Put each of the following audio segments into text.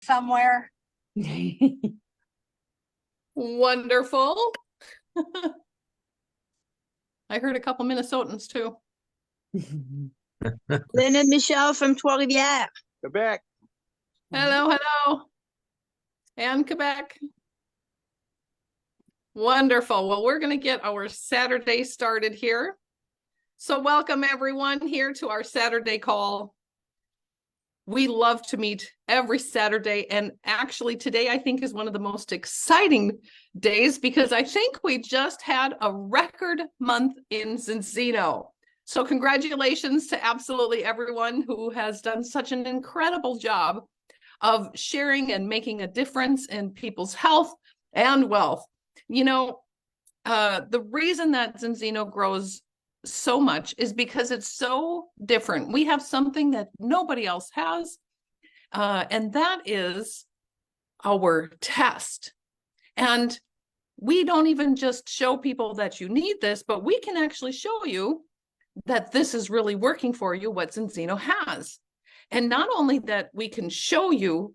somewhere. Wonderful. I heard a couple Minnesotans too. Lynn and Michelle from Trois-Rivières. Quebec. Hello, hello. And Quebec. Wonderful. Well, we're going to get our Saturday started here. So welcome everyone here to our Saturday call. We love to meet every Saturday, and actually today I think is one of the most exciting days because I think we just had a record month in Zincino. So congratulations to absolutely everyone who has done such an incredible job of sharing and making a difference in people's health and wealth. You know, the reason that Zincino grows so much is because it's so different. We have something that nobody else has, and that is our test. And we don't even just show people that you need this, but we can actually show you that this is really working for you, what Zincino has. And not only that we can show you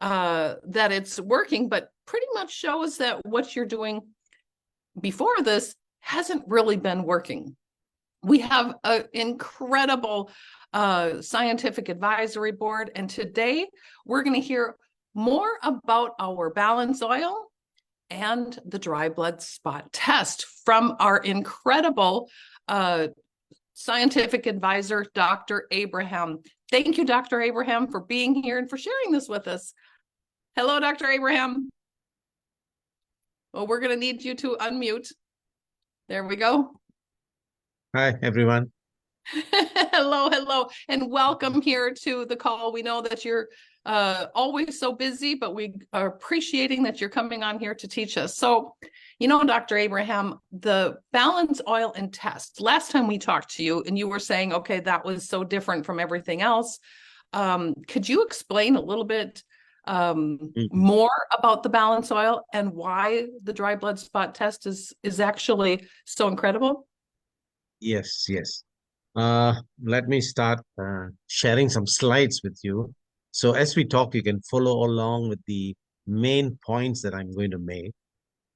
that it's working, but pretty much shows that what you're doing before this hasn't really been working. We have an incredible scientific advisory board, and today we're going to hear more about our balance oil and the dry blood spot test from our incredible scientific advisor, Dr. Abramham. Thank you, Dr. Abramham, for being here and for sharing this with us. Hello, Dr. Abramham. Well, we're going to need you to unmute. There we go. Hi, everyone. Hello, hello, and welcome here to the call. We know that you're always so busy, but we are appreciating that you're coming on here to teach us. So, you know, Dr. Abramham, the balance oil and test, last time we talked to you and you were saying, okay, that was so different from everything else. Could you explain a little bit more about the balance oil and why the dry blood spot test is actually so incredible? Yes. Let me start sharing some slides with you. So as we talk, you can follow along with the main points that I'm going to make.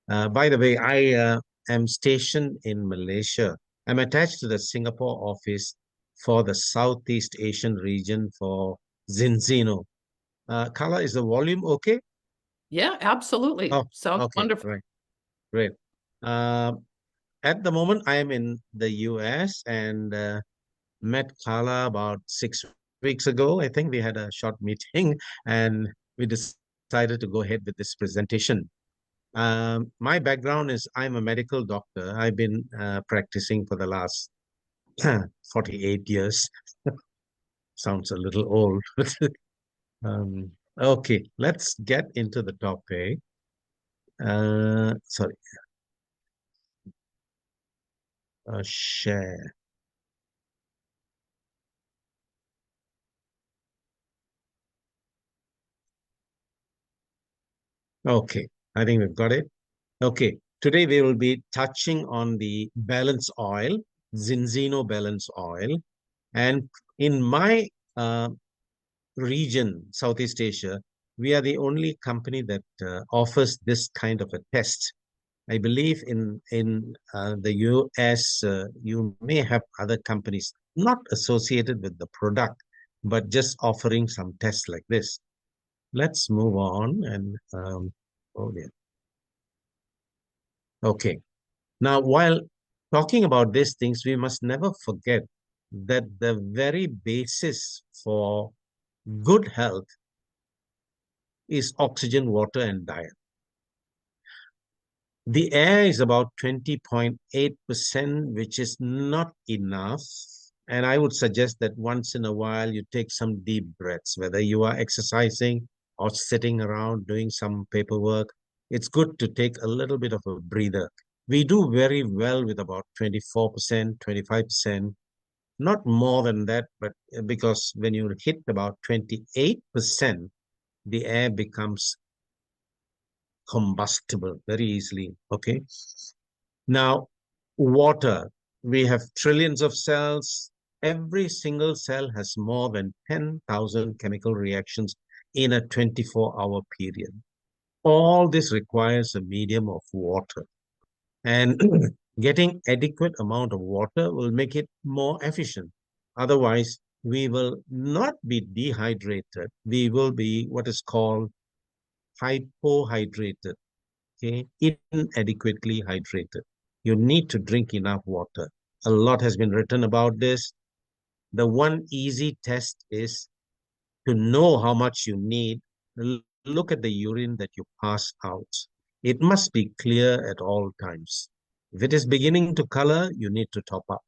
By the way, I am stationed in Malaysia. I'm attached to the Singapore office for the Southeast Asian region for Zincino. Carla, is the volume okay? Yeah, absolutely. Oh, Sounds okay, wonderful. right, great. At the moment, I am in the US and met Carla about 6 weeks ago. I think we had a short meeting and we decided to go ahead with this presentation. My background is I'm a medical doctor. I've been practicing for the last 48 years. Sounds a little old. Okay, let's get into the topic. Sorry. Share. Okay, I think we've got it. Okay, today we will be touching on the balance oil, Zincino balance oil. And in my region, Southeast Asia, we are the only company that offers this kind of a test. I believe in the US, you may have other companies not associated with the product, but just offering some tests like this. Let's move on and oh yeah. Okay. Now, while talking about these things, we must never forget that the very basis for good health is oxygen, water, and diet. The air is about 20.8%, which is not enough. And I would suggest that once in a while you take some deep breaths, whether you are exercising or sitting around doing some paperwork. It's good to take a little bit of a breather. We do very well with about 24%, 25%, not more than that, but because when you hit about 28%, the air becomes combustible very easily. Okay. Now, water, we have trillions of cells. Every single cell has more than 10,000 chemical reactions in a 24-hour period. All this requires a medium of water. And getting adequate amount of water will make it more efficient. Otherwise, we will not be dehydrated. We will be what is called hypohydrated, okay? Inadequately hydrated. You need to drink enough water. A lot has been written about this. The one easy test is to know how much you need. Look at the urine that you pass out. It must be clear at all times. If it is beginning to color, you need to top up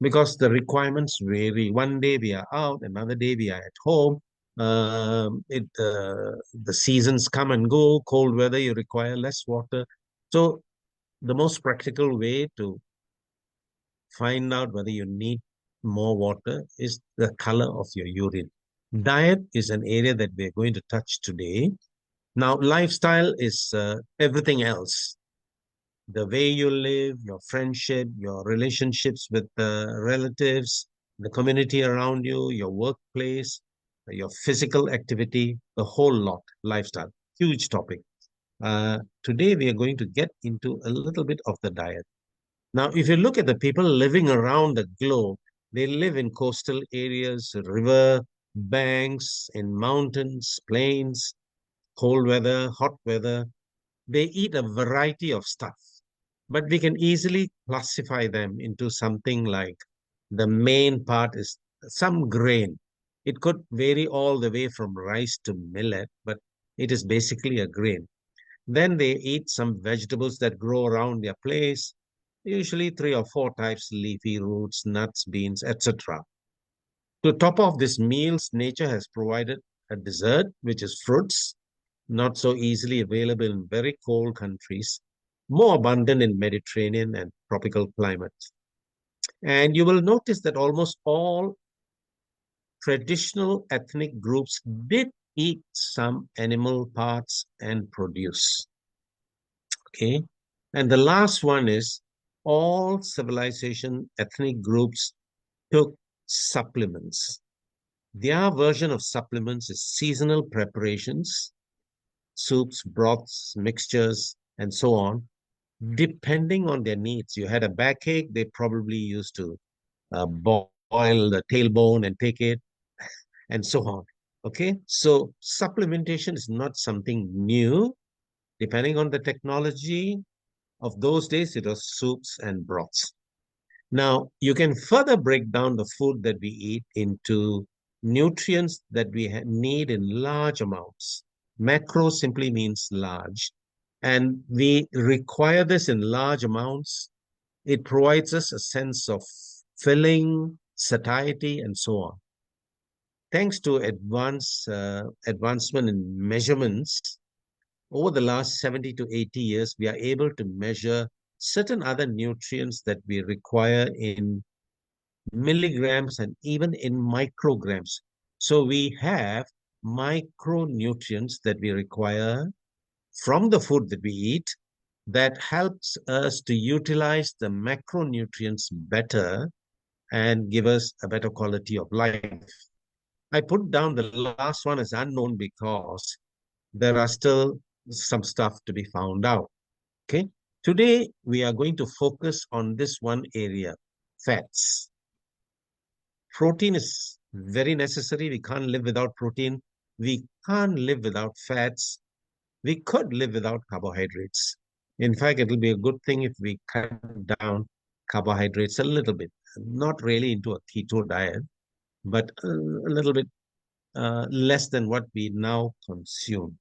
because the requirements vary. One day we are out, another day we are at home. The seasons come and go. Cold weather, you require less water. So the most practical way to find out whether you need more water is the color of your urine. Diet is an area that we're going to touch today. Now, lifestyle is everything else. The way you live, your friendship, your relationships with relatives, the community around you, your workplace, your physical activity, the whole lot, lifestyle. Huge topic. Today, we are going to get into a little bit of the diet. Now, if you look at the people living around the globe, they live in coastal areas, river banks, in mountains, plains, cold weather, hot weather. They eat a variety of stuff, but we can easily classify them into something like the main part is some grain. It could vary all the way from rice to millet, but it is basically a grain. Then they eat some vegetables that grow around their place, usually 3 or 4 types, leafy roots, nuts, beans, etc. To top off these meals, nature has provided a dessert, which is fruits, not so easily available in very cold countries, more abundant in Mediterranean and tropical climates. And you will notice that almost all traditional ethnic groups did eat some animal parts and produce. Okay. And the last one is all civilization ethnic groups took supplements. Their version of supplements is seasonal preparations, soups, broths, mixtures, and so on, depending on their needs. You had a backache, they probably used to boil the tailbone and take it, and so on. Okay, so supplementation is not something new. Depending on the technology of those days, it was soups and broths. Now, you can further break down the food that we eat into nutrients that we need in large amounts. Macro simply means large, and we require this in large amounts. It provides us a sense of filling, satiety, and so on. Thanks to advancement in measurements, over the last 70 to 80 years, we are able to measure certain other nutrients that we require in milligrams and even in micrograms. So we have micronutrients that we require from the food that we eat that helps us to utilize the macronutrients better and give us a better quality of life. I put down the last one as unknown because there are still some stuff to be found out. Okay. Today, we are going to focus on this one area, fats. Protein is very necessary. We can't live without protein. We can't live without fats. We could live without carbohydrates. In fact, it will be a good thing if we cut down carbohydrates a little bit, not really into a keto diet, but a little bit less than what we now consume.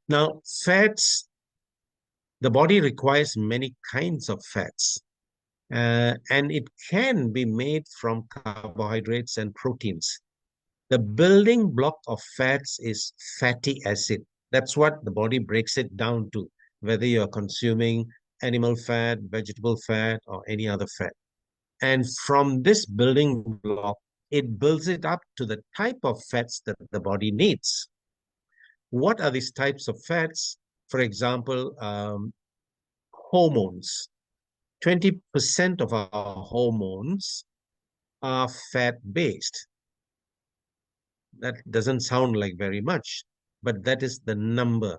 Now, fats, the body requires many kinds of fats, and it can be made from carbohydrates and proteins. The building block of fats is fatty acid. That's what the body breaks it down to, whether you're consuming animal fat, vegetable fat, or any other fat. And from this building block, it builds it up to the type of fats that the body needs. What are these types of fats? For example, hormones. 20% of our hormones are fat-based. That doesn't sound like very much, but that is the number.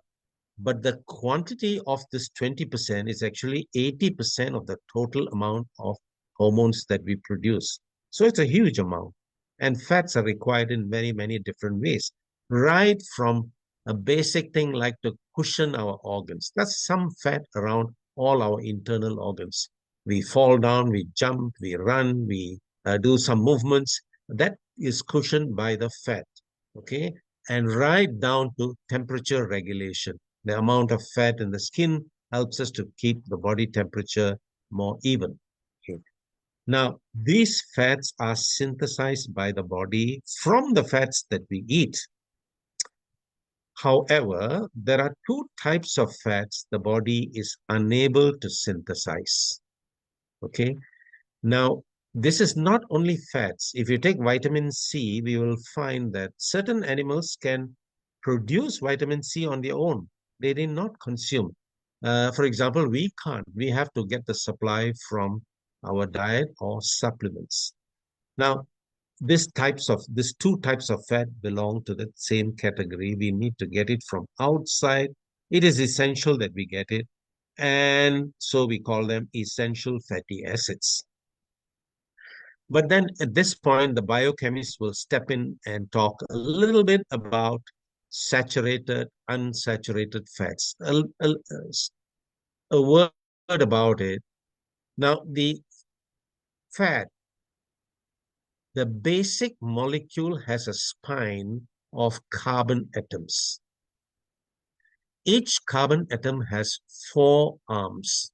But the quantity of this 20% is actually 80% of the total amount of hormones that we produce. So it's a huge amount. And fats are required in many, many different ways, right from a basic thing like to cushion our organs. That's some fat around all our internal organs. We fall down, we jump, we run, we do some movements. That is cushioned by the fat. Okay. And right down to temperature regulation. The amount of fat in the skin helps us to keep the body temperature more even. Okay. Now, these fats are synthesized by the body from the fats that we eat. However, there are two types of fats the body is unable to synthesize. Okay. Now, this is not only fats. If you take vitamin C, we will find that certain animals can produce vitamin C on their own. They did not consume. For example, we can't. We have to get the supply from our diet or supplements. Now, these two types of fat belong to the same category. We need to get it from outside. It is essential that we get it. And so we call them essential fatty acids. But then at this point, the biochemist will step in and talk a little bit about saturated, unsaturated fats. A word about it. Now, the fat, the basic molecule has a spine of carbon atoms. Each carbon atom has 4 arms.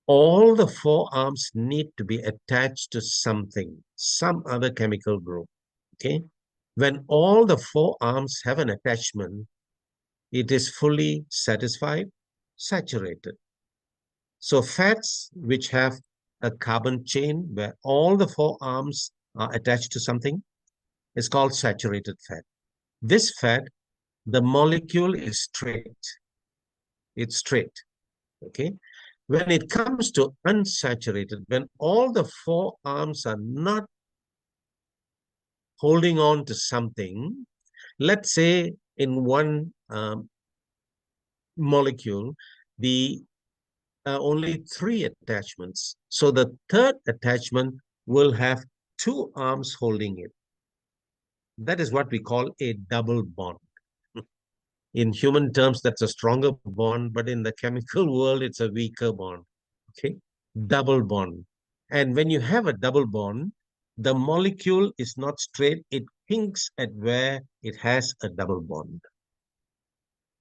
All the 4 arms need to be attached to something, some other chemical group. Okay. When all the 4 arms have an attachment, it is fully satisfied, saturated. So fats which have a carbon chain where all the 4 arms are attached to something is called saturated fat. This fat, the molecule is straight. It's straight. Okay. When it comes to unsaturated, when all the 4 arms are not holding on to something, let's say in one molecule, the only 3 attachments. So the third attachment will have 2 arms holding it. That is what we call a double bond. In human terms, that's a stronger bond, but in the chemical world, it's a weaker bond. Okay, double bond. And when you have a double bond, the molecule is not straight. It hints at where it has a double bond.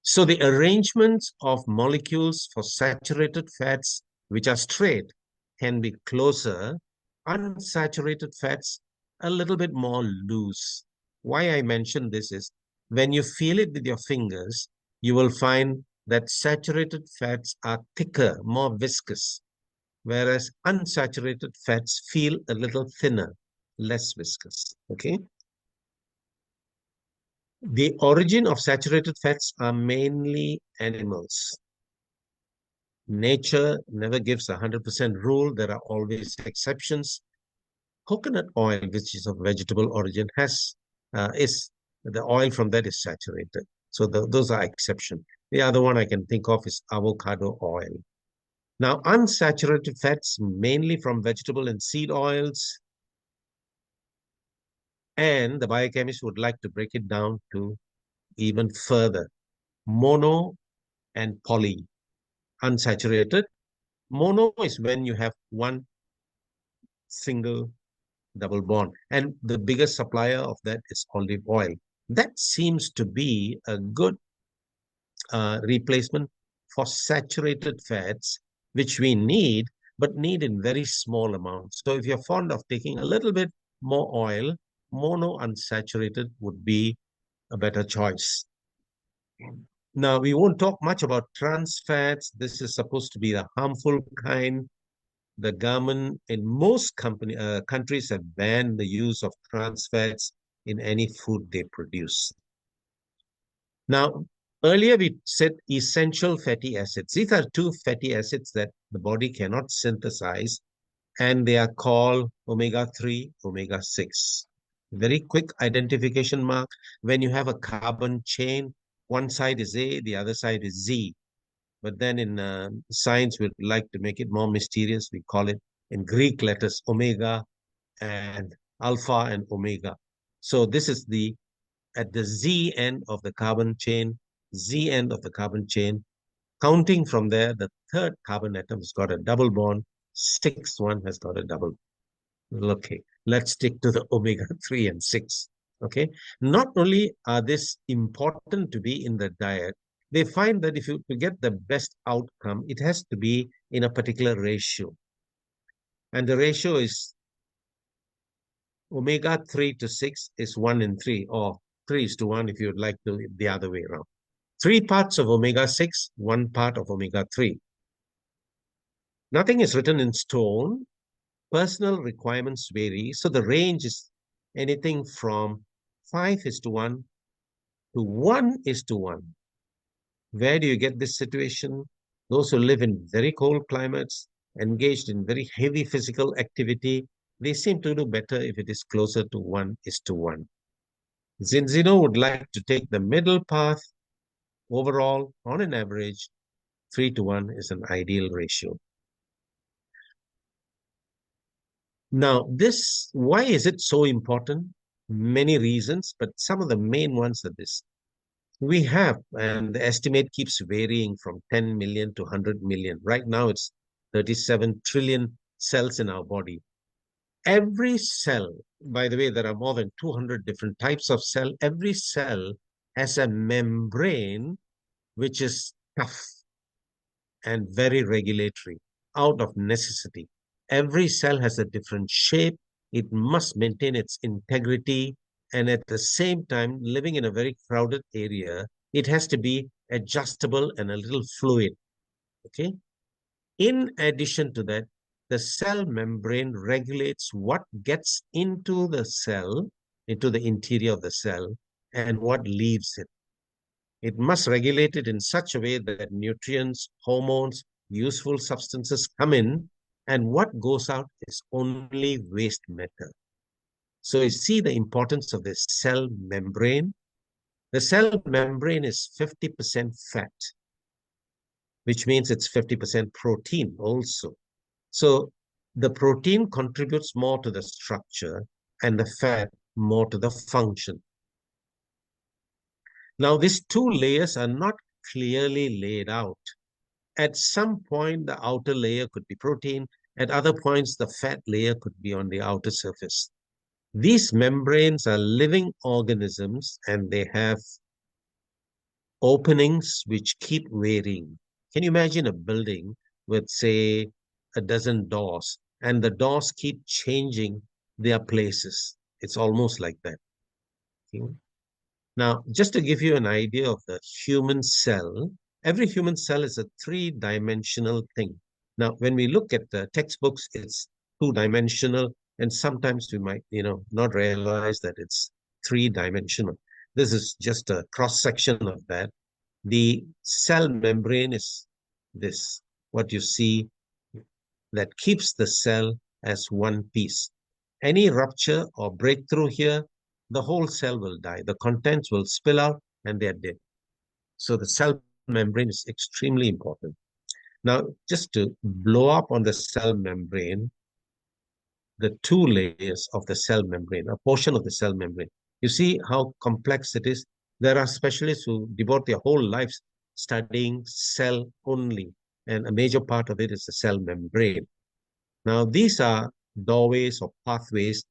So the arrangements of molecules for saturated fats, which are straight, can be closer. Unsaturated fats, a little bit more loose. Why I mention this is when you feel it with your fingers, you will find that saturated fats are thicker, more viscous, whereas unsaturated fats feel a little thinner, less viscous. Okay. The origin of saturated fats are mainly animals. Nature never gives a 100% rule. There are always exceptions. Coconut oil, which is of vegetable origin, is the oil from that is saturated. So those are exceptions. The other one I can think of is avocado oil. Now, unsaturated fats, mainly from vegetable and seed oils. And the biochemist would like to break it down to even further. Mono and poly, unsaturated. Mono is when you have one single double bond. And the biggest supplier of that is olive oil. That seems to be a good replacement for saturated fats, which we need, but need in very small amounts. So if you're fond of taking a little bit more oil, mono unsaturated would be a better choice. Now, we won't talk much about trans fats. This is supposed to be the harmful kind. The government in most countries have banned the use of trans fats in any food they produce. Now, earlier we said essential fatty acids. These are 2 fatty acids that the body cannot synthesize, and they are called omega-3, omega-6. 6. Very quick identification mark. When you have a carbon chain, one side is A, the other side is Z. But then in science, we'd like to make it more mysterious. We call it in Greek letters omega and alpha and omega. So this is at the Z end of the carbon chain, Z end of the carbon chain. Counting from there, the third carbon atom has got a double bond, sixth one has got a double. Okay, let's stick to the omega-3 and 6. Okay, not only are this important to be in the diet, they find that if you to get the best outcome, it has to be in a particular ratio. And the ratio is omega-3 to 6 is 1 in 3, or 3 is to 1 if you'd like to the other way around. 3 parts of omega-6, 1 part of omega-3. Nothing is written in stone. Personal requirements vary. So the range is anything from 5:1 to 1:1. Where do you get this situation? Those who live in very cold climates, engaged in very heavy physical activity, they seem to do better if it is closer to 1:1. Zinzino would like to take the middle path. Overall, on an average, 3:1 is an ideal ratio. Now, why is it so important? Many reasons, but some of the main ones are this. We have, and the estimate keeps varying from 10 million to 100 million. Right now, it's 37 trillion cells in our body. Every cell, by the way, there are more than 200 different types of cell. Every cell has a membrane which is tough and very regulatory out of necessity. Every cell has a different shape. It must maintain its integrity. And at the same time, living in a very crowded area, it has to be adjustable and a little fluid. Okay. In addition to that, the cell membrane regulates what gets into the cell, into the interior of the cell, and what leaves it. It must regulate it in such a way that nutrients, hormones, useful substances come in, and what goes out is only waste matter. So you see the importance of the cell membrane. The cell membrane is 50% fat, which means it's 50% protein also. So the protein contributes more to the structure and the fat more to the function. Now, these two layers are not clearly laid out. At some point, the outer layer could be protein. At other points, the fat layer could be on the outer surface. These membranes are living organisms and they have openings which keep varying. Can you imagine a building with, say, a dozen doors and the doors keep changing their places? It's almost like that. Okay? Now, just to give you an idea of the human cell, every human cell is a three-dimensional thing. Now, when we look at the textbooks, it's two-dimensional, and sometimes we might, not realize that it's three-dimensional. This is just a cross-section of that. The cell membrane is this, what you see that keeps the cell as one piece. Any rupture or breakthrough here, the whole cell will die. The contents will spill out and they're dead. So the cell membrane is extremely important. Now, just to blow up on the cell membrane, the two layers of the cell membrane, a portion of the cell membrane. You see how complex it is? There are specialists who devote their whole lives studying cell only, and a major part of it is the cell membrane. Now, these are doorways or pathways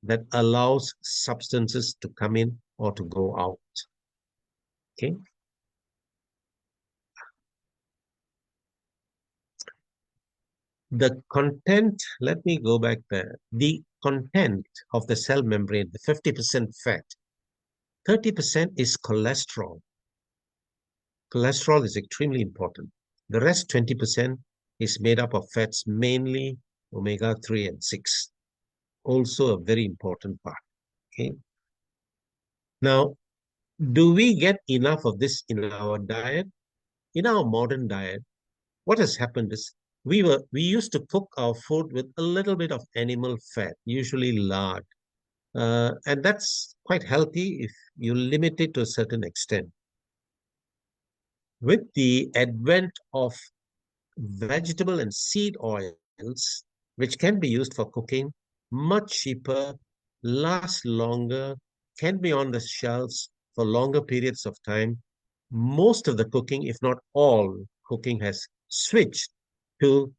that allows substances to come in or to go out. Okay. The content, let me go back there. The content of the cell membrane, the 50% fat, 30% is cholesterol. Cholesterol is extremely important. The rest 20% is made up of fats, mainly omega-3 and 6. Also a very important part. Okay. Now, do we get enough of this in our diet? In our modern diet, what has happened is we used to cook our food with a little bit of animal fat, usually lard. And that's quite healthy if you limit it to a certain extent. With the advent of vegetable and seed oils, which can be used for cooking, much cheaper, last longer, can be on the shelves for longer periods of time. Most of the cooking, if not all cooking, has switched to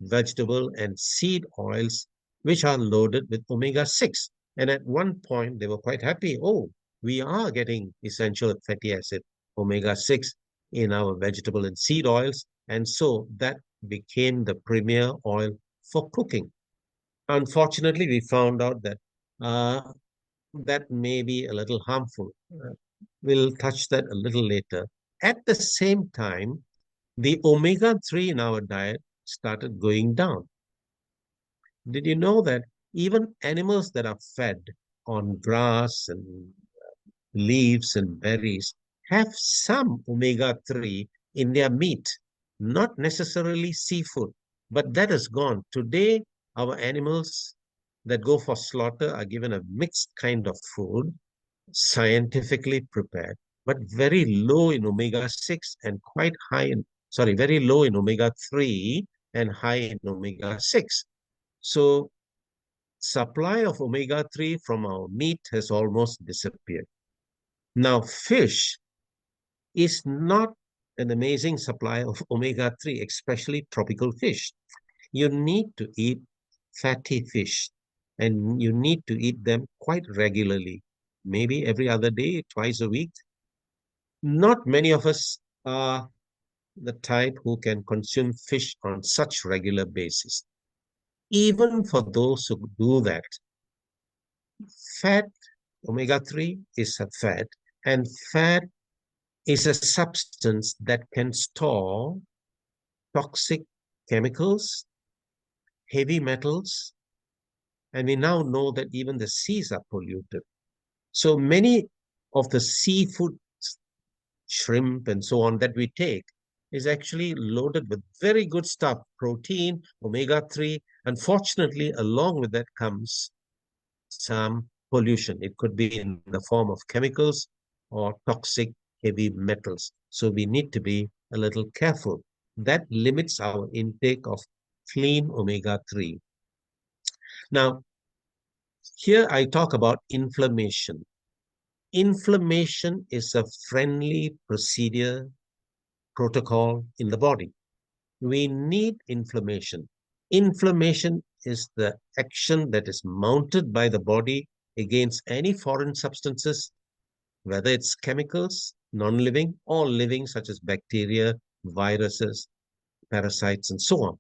vegetable and seed oils, which are loaded with omega-6. And at one point, they were quite happy. Oh, we are getting essential fatty acid, omega-6, in our vegetable and seed oils. And so that became the premier oil for cooking. Unfortunately, we found out that uh, that may be a little harmful. We'll touch that a little later. At the same time, the omega-3 in our diet started going down. Did you know that even animals that are fed on grass and leaves and berries have some omega-3 in their meat, not necessarily seafood, but that is gone. Today, our animals that go for slaughter are given a mixed kind of food, scientifically prepared, but very low in omega-6 and quite high in, sorry, very low in omega-3 and high in omega-6. So supply of omega-3 from our meat has almost disappeared. Now, fish is not an amazing supply of omega-3, especially tropical fish. You need to eat fatty fish, and you need to eat them quite regularly, maybe every other day, twice a week. Not many of us are the type who can consume fish on such regular basis. Even for those who do that, fat, omega-3 is a fat, and fat is a substance that can store toxic chemicals, heavy metals, and we now know that even the seas are polluted. So many of the seafood, shrimp, and so on that we take is actually loaded with very good stuff, protein, omega-3. Unfortunately, along with that comes some pollution. It could be in the form of chemicals or toxic heavy metals. So we need to be a little careful. That limits our intake of clean omega-3. Now, here I talk about inflammation. Inflammation is a friendly procedure protocol in the body. We need inflammation. Inflammation is the action that is mounted by the body against any foreign substances, whether it's chemicals, non-living, or living, such as bacteria, viruses, parasites, and so on.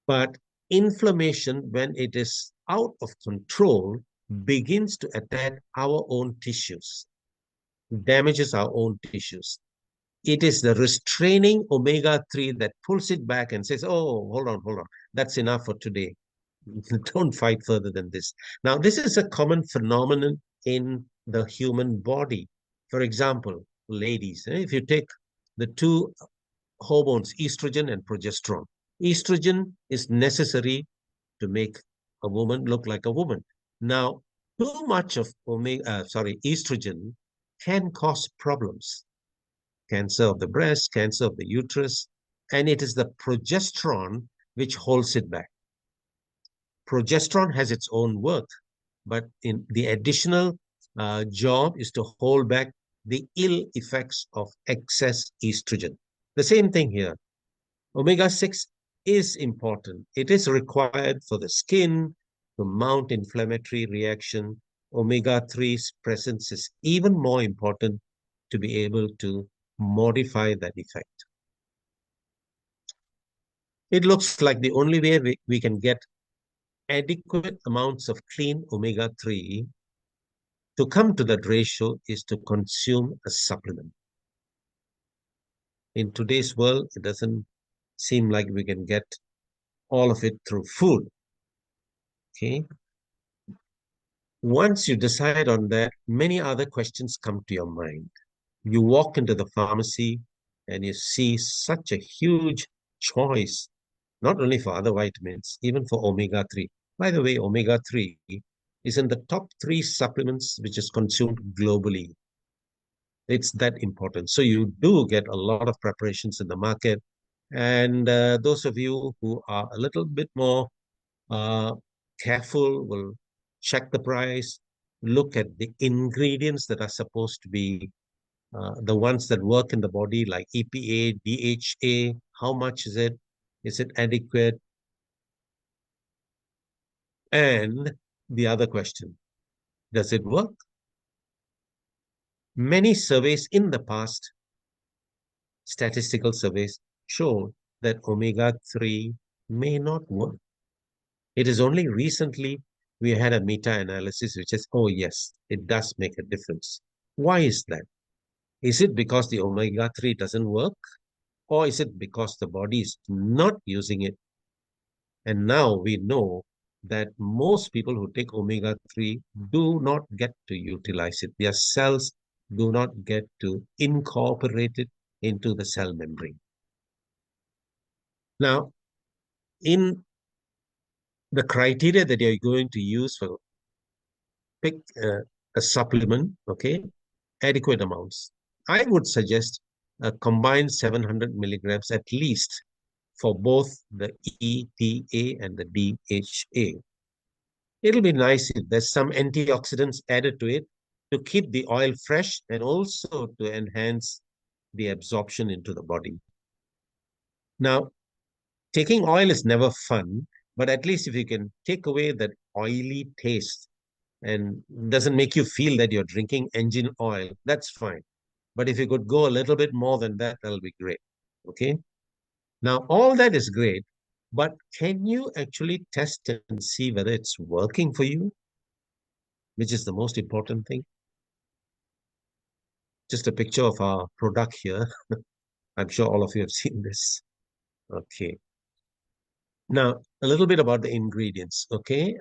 But inflammation, when it is out of control, begins to attack our own tissues, damages our own tissues. It is the restraining omega-3 that pulls it back and says, oh, hold on. That's enough for today. Don't fight further than this. Now, this is a common phenomenon in the human body. For example, ladies, if you take the two hormones, estrogen and progesterone, estrogen is necessary to make a woman look like a woman. Now, too much of estrogen can cause problems. Cancer of the breast, cancer of the uterus, and it is the progesterone which holds it back. Progesterone has its own work, but in the additional job is to hold back the ill effects of excess estrogen. The same thing here. Omega-6 is important. It is required for the skin to mount inflammatory reaction. Omega-3's presence is even more important to be able to modify that effect. It looks like the only way we can get adequate amounts of clean omega-3 to come to that ratio is to consume a supplement. In today's world, it doesn't seem like we can get all of it through food. Okay. Once you decide on that, many other questions come to your mind. You walk into the pharmacy and you see such a huge choice, not only for other vitamins, even for omega-3. By the way, omega-3 is in the top 3 supplements which is consumed globally. It's that important. So you do get a lot of preparations in the market. And those of you who are a little bit more uh, careful will check the price, look at the ingredients that are supposed to be the ones that work in the body, like EPA, DHA. How much is it? Is it adequate? And the other question, does it work? Many surveys in the past, statistical surveys, show that omega-3 may not work. It is only recently we had a meta-analysis which says, oh yes, it does make a difference. Why is that? Is it because the omega-3 doesn't work? Or is it because the body is not using it? And now we know that most people who take omega-3 do not get to utilize it. Their cells do not get to incorporate it into the cell membrane. Now, in the criteria that you're going to use for pick a supplement, okay, adequate amounts, I would suggest a combined 700 milligrams at least for both the EPA and the DHA. It'll be nice if there's some antioxidants added to it to keep the oil fresh and also to enhance the absorption into the body. Now, taking oil is never fun, but at least if you can take away that oily taste and doesn't make you feel that you're drinking engine oil, that's fine. But if you could go a little bit more than that, that'll be great. Okay. Now, all that is great, but can you actually test and see whether it's working for you, which is the most important thing? Just a picture of our product here. I'm sure all of you have seen this. Okay. Now, a little bit about the ingredients. Okay.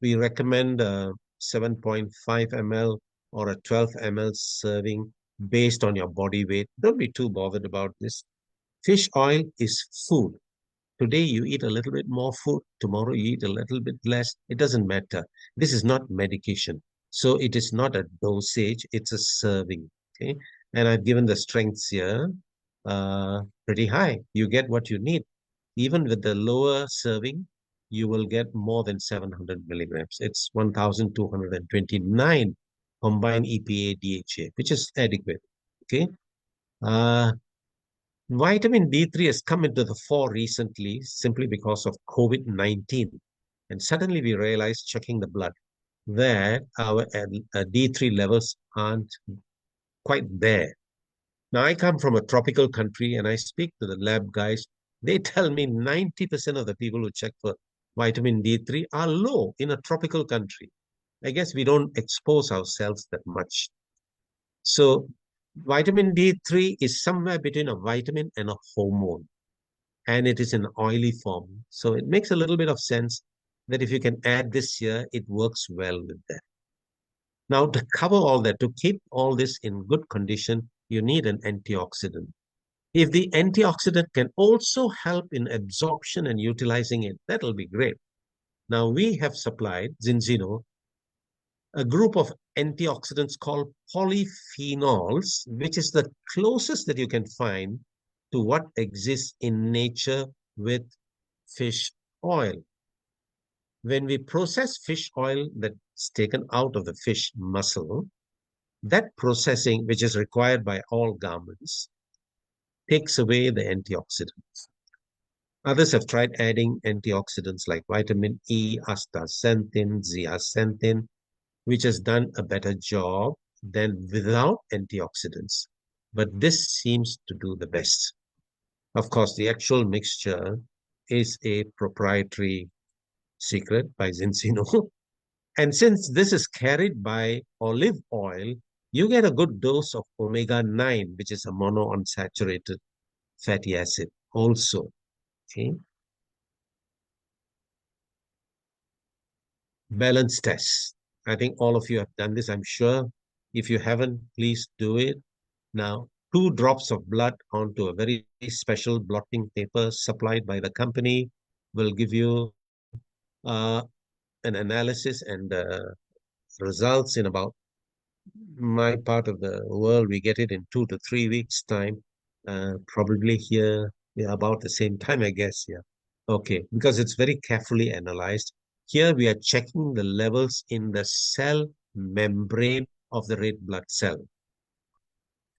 We recommend 7.5 ml or a 12 ml serving based on your body weight. Don't be too bothered about this. Fish oil is food. Today you eat a little bit more food, tomorrow you eat a little bit less. It doesn't matter. This is not medication. So it is not a dosage, it's a serving. Okay. And I've given the strengths here pretty high. You get what you need. Even with the lower serving, you will get more than 700 milligrams. It's 1,229 combined EPA DHA, which is adequate. Okay. Uh, Vitamin D3 has come into the fore recently simply because of COVID-19. And suddenly we realized, checking the blood, that our D3 levels aren't quite there. Now, I come from a tropical country and I speak to the lab guys. They tell me 90% of the people who check for vitamin D3 are low in a tropical country. I guess we don't expose ourselves that much. So vitamin D3 is somewhere between a vitamin and a hormone, and it is in oily form. So it makes a little bit of sense that if you can add this here, it works well with that. Now, to cover all that, to keep all this in good condition, you need an antioxidant. If the antioxidant can also help in absorption and utilizing it, that'll be great. Now, we have supplied Zinzino a group of antioxidants called polyphenols, which is the closest that you can find to what exists in nature with fish oil. When we process fish oil that's taken out of the fish muscle, that processing, which is required by all garments, takes away the antioxidants. Others have tried adding antioxidants like vitamin E, astaxanthin, zeaxanthin, which has done a better job than without antioxidants. But this seems to do the best. Of course, the actual mixture is a proprietary secret by Zinzino. And since this is carried by olive oil, you get a good dose of omega-9, which is a monounsaturated fatty acid also. Okay. Balance test. I think all of you have done this, I'm sure. If you haven't, please do it. Now, 2 drops of blood onto a very special blotting paper supplied by the company will give you an an analysis and results in about my part of the world. We get it in 2 to 3 weeks' time. Probably here, yeah, about the same time, I guess. Yeah. Okay, because it's very carefully analyzed. Here we are checking the levels in the cell membrane of the red blood cell.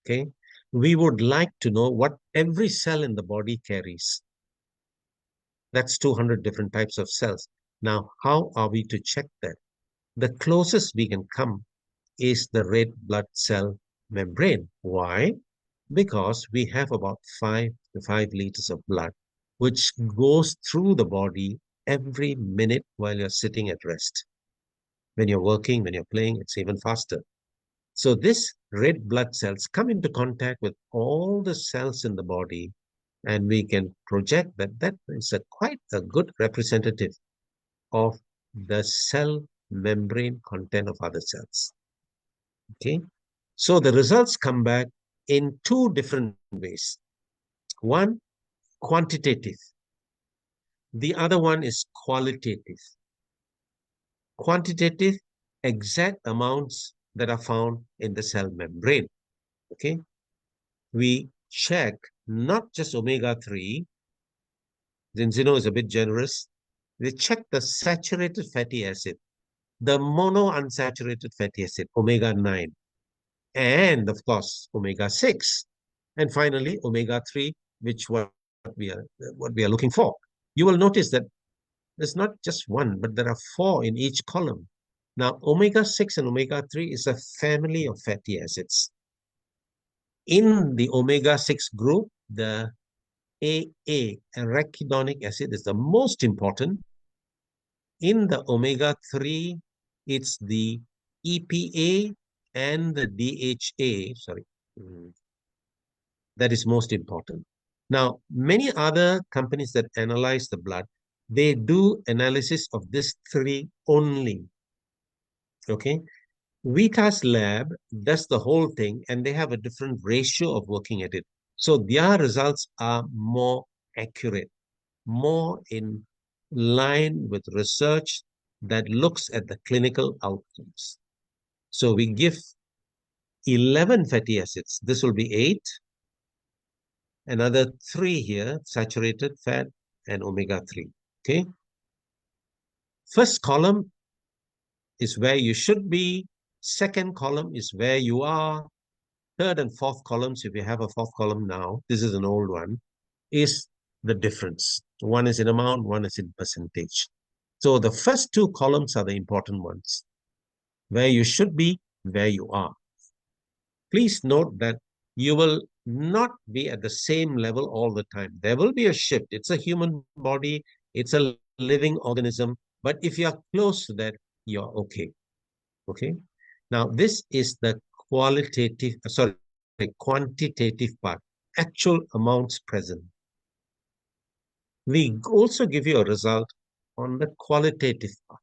Okay, we would like to know what every cell in the body carries. That's 200 different types of cells. Now, how are we to check that? The closest we can come is the red blood cell membrane. Why? Because we have about 5 to 5 liters of blood, which goes through the body every minute while you're sitting at rest. When you're working, when you're playing, it's even faster. So this red blood cells come into contact with all the cells in the body, and we can project that that is quite a good representative of the cell membrane content of other cells. Okay, so the results come back in two different ways. One, quantitative. The other one is qualitative. Quantitative, exact amounts that are found in the cell membrane. Okay, we check not just omega-3, Zinzino is a bit generous. We check the saturated fatty acid, the monounsaturated fatty acid, omega-9, and of course, omega-6. And finally, omega-3, which what we are looking for. You will notice that there's not just one, but there are 4 in each column. Now, omega-6 and omega-3 is a family of fatty acids. In the omega-6 group, the AA, arachidonic acid, is the most important. In the omega-3, it's the EPA and the DHA, that is most important. Now, many other companies that analyze the blood, they do analysis of this 3 only. Okay. Vita's lab does the whole thing, and they have a different ratio of working at it. So their results are more accurate, more in line with research that looks at the clinical outcomes. So we give 11 fatty acids. This will be 8. Another 3 here, saturated fat and omega-3. Okay. First column is where you should be. Second column is where you are. Third and fourth columns, if you have a fourth column now, this is an old one, is the difference. One is in amount, one is in percentage. So the first 2 columns are the important ones. Where you should be, where you are. Please note that you will not be at the same level all the time. There will be a shift. It's a human body. It's a living organism. But if you are close to that, you're okay. Okay. Now, this is the quantitative part, actual amounts present. We also give you a result on the qualitative part.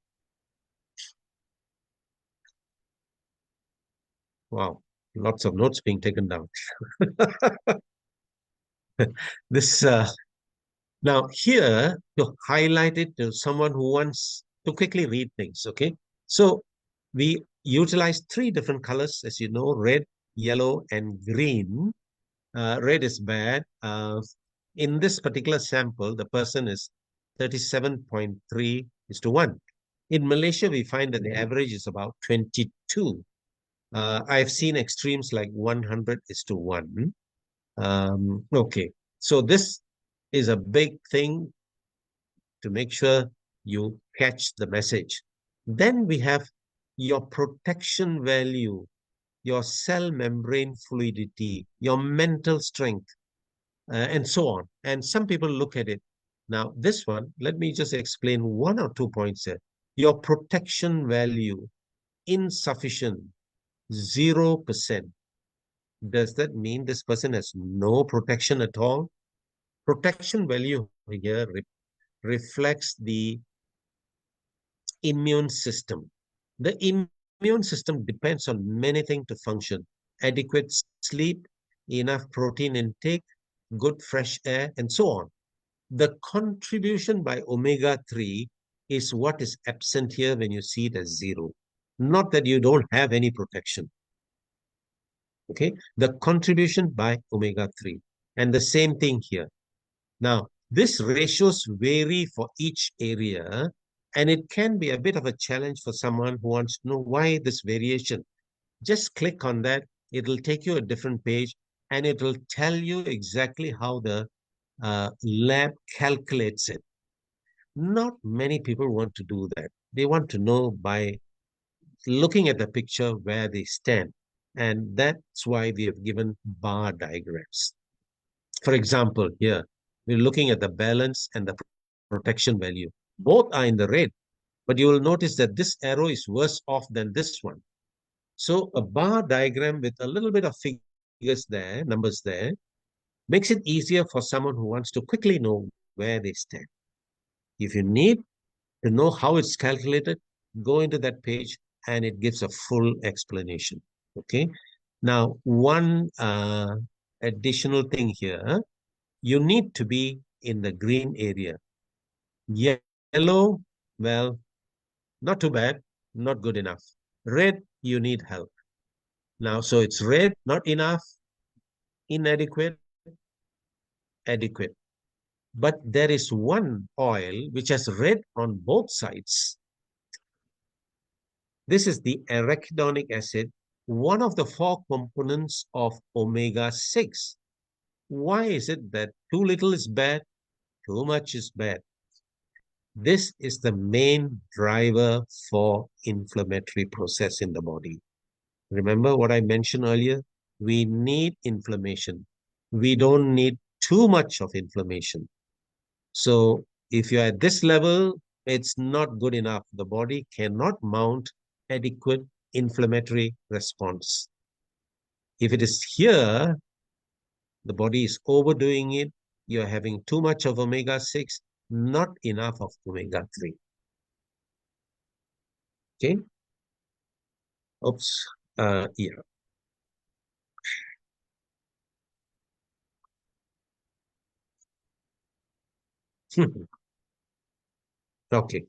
Wow, lots of notes being taken down. This now here to highlight it to someone who wants to quickly read things. Okay, so we utilize 3 different colors, as you know: red, yellow, and green. Red is bad. In this particular sample, the person is 37.3:1. In Malaysia, we find that the average is about 22. I've seen extremes like 100:1. Okay, so this is a big thing to make sure you catch the message. Then we have your protection value, your cell membrane fluidity, your mental strength, and so on. And some people look at it. Now, this one, let me just explain 1 or 2 points here. Your protection value, insufficient, 0%. Does that mean this person has no protection at all? Protection value here reflects the immune system. The immune system depends on many things to function: adequate sleep, enough protein intake, good fresh air, and so on. The contribution by omega-3 is what is absent here when you see it as 0. Not that you don't have any protection. Okay, the contribution by omega-3. And the same thing here. Now, these ratios vary for each area, and it can be a bit of a challenge for someone who wants to know why this variation. Just click on that. It'll take you a different page, and it will tell you exactly how the lab calculates it. Not many people want to do that. They want to know by looking at the picture where they stand. And that's why we have given bar diagrams. For example, here, we're looking at the balance and the protection value. Both are in the red, but you will notice that this arrow is worse off than this one. So a bar diagram with a little bit of figures there, numbers there, makes it easier for someone who wants to quickly know where they stand. If you need to know how it's calculated, go into that page and it gives a full explanation. Okay. Now, one additional thing here, you need to be in the green area. Yellow, well, not too bad, not good enough. Red, you need help. Now, so it's red, not enough, inadequate, adequate. But there is one oil which has red on both sides. This is the arachidonic acid, one of the 4 components of omega-6. Why is it that too little is bad, too much is bad? This is the main driver for inflammatory process in the body. Remember what I mentioned earlier? We need inflammation. We don't need too much of inflammation. So if you're at this level, it's not good enough. The body cannot mount adequate inflammatory response. If it is here, the body is overdoing it. You're having too much of omega-6, not enough of omega-3. Okay. Oops. Yeah. Okay.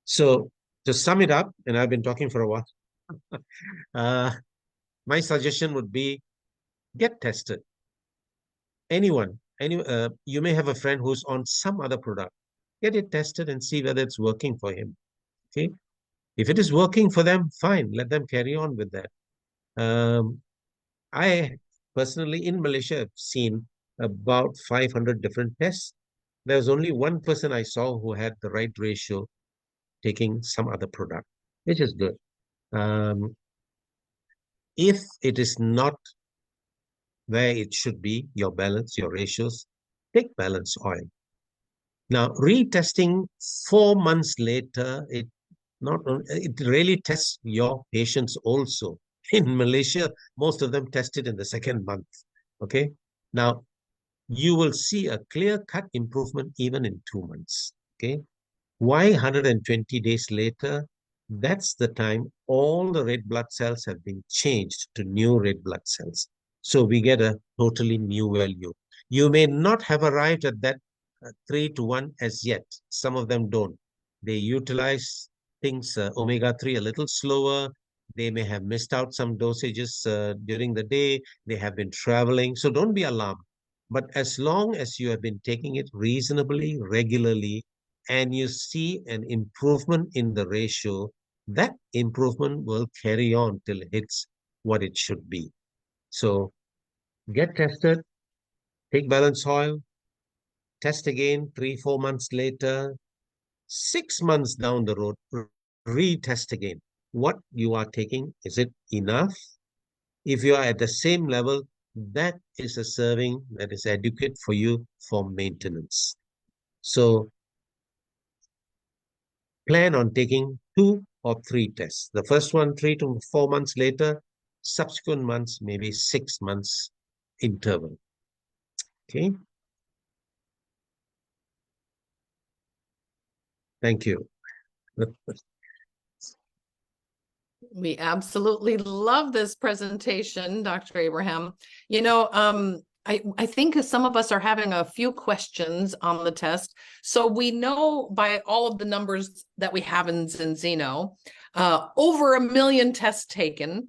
So to sum it up, and I've been talking for a while, my suggestion would be get tested. Anyone, you may have a friend who's on some other product. Get it tested and see whether it's working for him. Okay. If it is working for them, fine. Let them carry on with that. I personally in Malaysia have seen about 500 different tests. There was only one person I saw who had the right ratio taking some other product, which is good. If it is not where it should be, your balance, your ratios, take balance oil. Now, retesting 4 months later, it really tests your patients also. In Malaysia, most of them tested in the 2nd month. Okay. Now, you will see a clear-cut improvement even in 2 months. Okay. Why 120 days later? That's the time all the red blood cells have been changed to new red blood cells. So we get a totally new value. You may not have arrived at that 3:1 as yet. Some of them don't. They utilize things, omega-3 a little slower. They may have missed out some dosages during the day. They have been traveling. So don't be alarmed. But as long as you have been taking it reasonably, regularly, and you see an improvement in the ratio, that improvement will carry on till it hits what it should be. So get tested, take balance oil, test again 3-4 months later, 6 months down the road, retest again. What you are taking, is it enough? If you are at the same level, that is a serving that is adequate for you for maintenance. So plan on taking 2 or 3 tests. The first one 3 to 4 months later, subsequent months, maybe 6 months interval. Okay. Thank you. We absolutely love this presentation, Dr. Abraham. You know, I think some of us are having a few questions on the test. So we know by all of the numbers that we have in Zeno, over 1 million tests taken,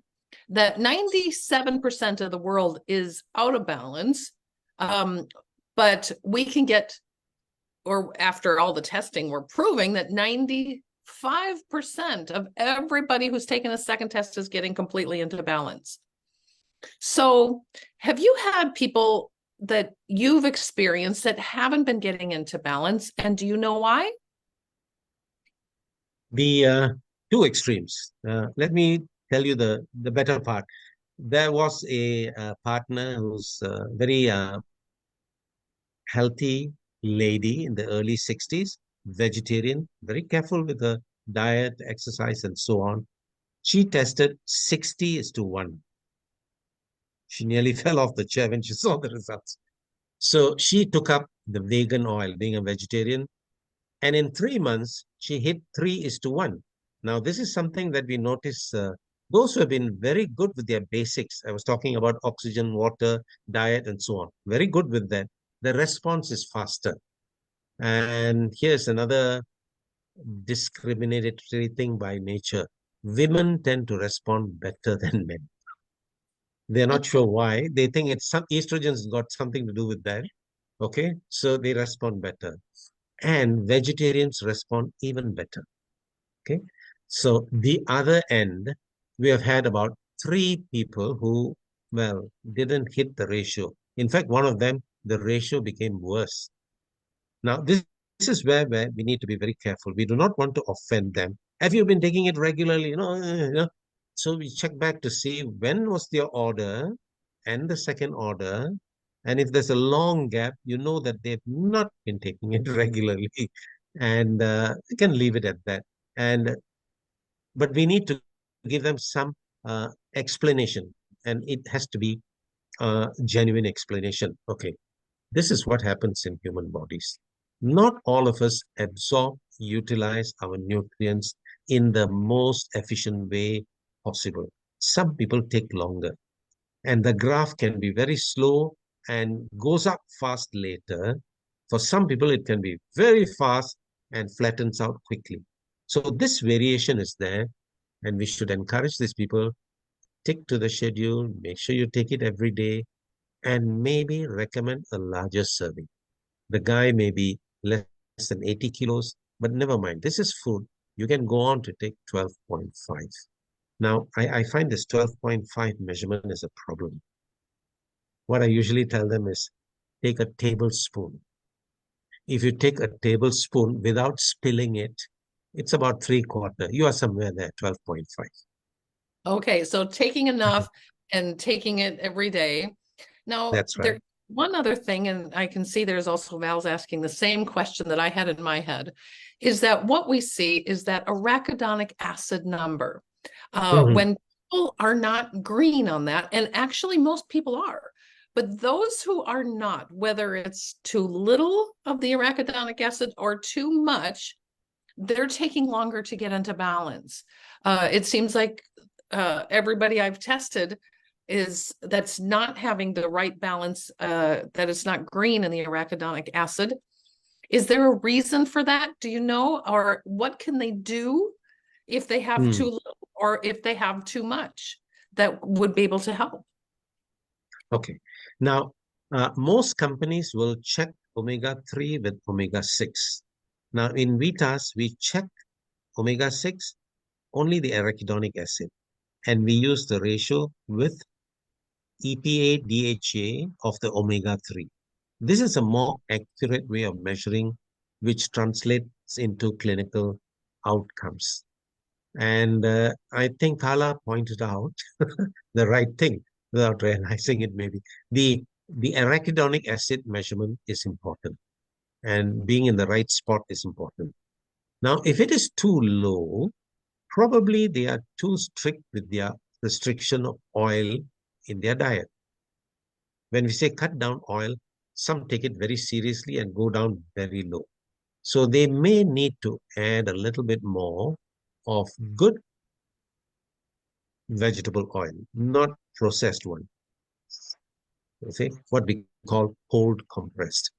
that 97% of the world is out of balance. But we can get, or after all the testing, we're proving that 95% of everybody who's taken a second test is getting completely into balance. So, have you had people that you've experienced that haven't been getting into balance? And do you know why? The two extremes. Let me tell you the better part. There was a partner who's very healthy lady in the early 60s, vegetarian, very careful with her diet, exercise, and so on. She tested 60:1. She nearly fell off the chair when she saw the results. So she took up the vegan oil, being a vegetarian, and in 3 months, she hit 3:1. Now, this is something that we notice those who have been very good with their basics. I was talking about oxygen, water, diet, and so on. Very good with that. The response is faster. And here's another discriminatory thing by nature. Women tend to respond better than men. They're not sure why. They think it's some estrogen's got something to do with that. Okay, so they respond better. And vegetarians respond even better. Okay, so the other end, we have had about 3 people who, well, didn't hit the ratio. In fact, one of them, the ratio became worse. Now, this is where we need to be very careful. We do not want to offend them. Have you been taking it regularly? So we check back to see when was their order and the second order. And if there's a long gap, you know that they've not been taking it regularly. And we can leave it at that. And but we need to give them some explanation, and it has to be a genuine explanation. Okay, this is what happens in human bodies. Not all of us absorb, utilize our nutrients in the most efficient way possible. Some people take longer, and the graph can be very slow and goes up fast later. For some people, it can be very fast and flattens out quickly. So this variation is there, and we should encourage these people, stick to the schedule, make sure you take it every day, and maybe recommend a larger serving. The guy may be less than 80 kilos, but never mind. This is food. You can go on to take 12.5. Now, I find this 12.5 measurement is a problem. What I usually tell them is take a tablespoon. If you take a tablespoon without spilling it, it's about 3/4. You are somewhere there, 12.5. Okay, so taking enough and taking it every day. Now, That's right. one other thing, and I can see there's also Val's asking the same question that I had in my head, is that what we see is that arachidonic acid number. When people are not green on that, and actually most people are, but those who are not, whether it's too little of the arachidonic acid or too much, they're taking longer to get into balance. It seems like everybody I've tested that's not having the right balance, that it's not green in the arachidonic acid. Is there a reason for that? Do you know? Or what can they do if they have too little or if they have too much that would be able to help? Okay. Now, most companies will check omega-3 with omega-6. Now, in Vitas, we check omega-6, only the arachidonic acid, and we use the ratio with EPA DHA of the omega-3. This is a more accurate way of measuring, which translates into clinical outcomes. And I think Carla pointed out the right thing without realizing it maybe. The arachidonic acid measurement is important, and being in the right spot is important. Now, if it is too low, probably they are too strict with their restriction of oil in their diet. When we say cut down oil, some take it very seriously and go down very low. So they may need to add a little bit more of good vegetable oil, not processed one. You see, what we call cold compressed.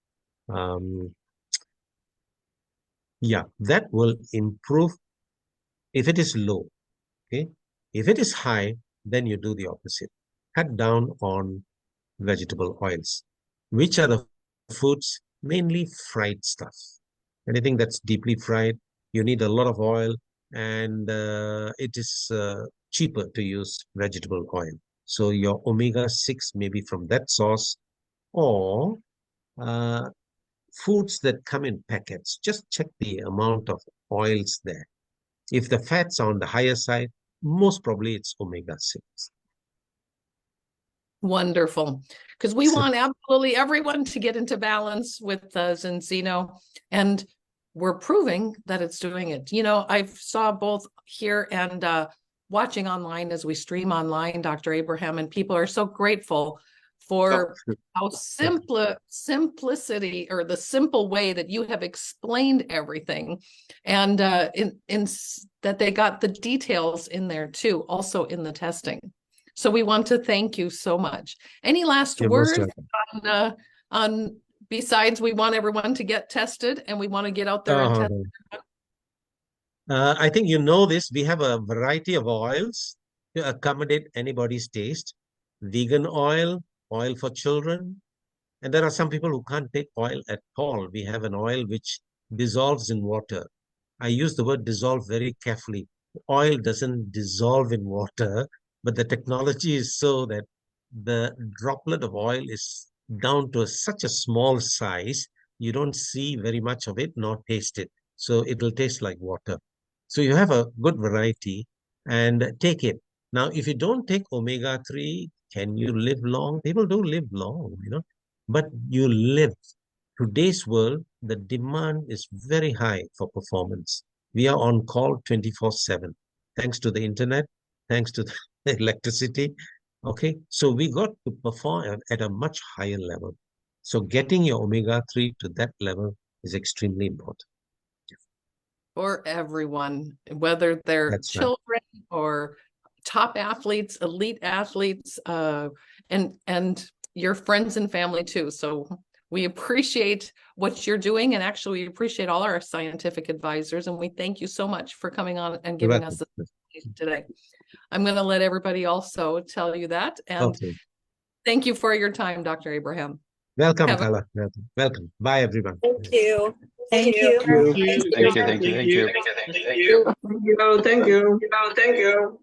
Yeah, that will improve if it is low. Okay. If it is high, then you do the opposite. Cut down on vegetable oils. Which are the foods? Mainly fried stuff. Anything that's deeply fried, you need a lot of oil, and it is cheaper to use vegetable oil. So your omega-6 may be from that source, or uh, foods that come in packets. Just check the amount of oils there. If the fats are on the higher side, most probably it's omega-6. Wonderful. Because we So, want absolutely everyone to get into balance with Zinzino, and we're proving that it's doing it. You know, I saw both here and watching online as we stream online, Dr. Abraham, and people are so grateful for how simplicity, or the simple way that you have explained everything, and in that they got the details in there too, also in the testing. So we want to thank you so much. Any last you're most words welcome. on besides we want everyone to get tested and we want to get out there and test? I think you know this. We have a variety of oils to accommodate anybody's taste. Vegan oil, oil for children. And there are some people who can't take oil at all. We have an oil which dissolves in water. I use the word dissolve very carefully. Oil doesn't dissolve in water, but the technology is so that the droplet of oil is down to such a small size, you don't see very much of it nor taste it. So it will taste like water. So you have a good variety and take it. Now, if you don't take omega-3, can you live long? People do live long, but you live. Today's world, the demand is very high for performance. We are on call 24/7, thanks to the internet, thanks to the electricity. Okay, so we got to perform at a much higher level. So getting your omega-3 to that level is extremely important. For everyone, whether they're That's right. children or top athletes, elite athletes, and your friends and family too. So we appreciate what you're doing, and actually we appreciate all our scientific advisors, and we thank you so much for coming on and You're giving us welcome. this information today. I'm going to let everybody also tell you that, and Okay. thank you for your time, Dr. Abraham. Welcome, Have a Carla. Welcome. Welcome. Bye, everyone. Thank you. Thank you. Thank you. Thank you. Thank you. Thank you. Thank you. Thank you.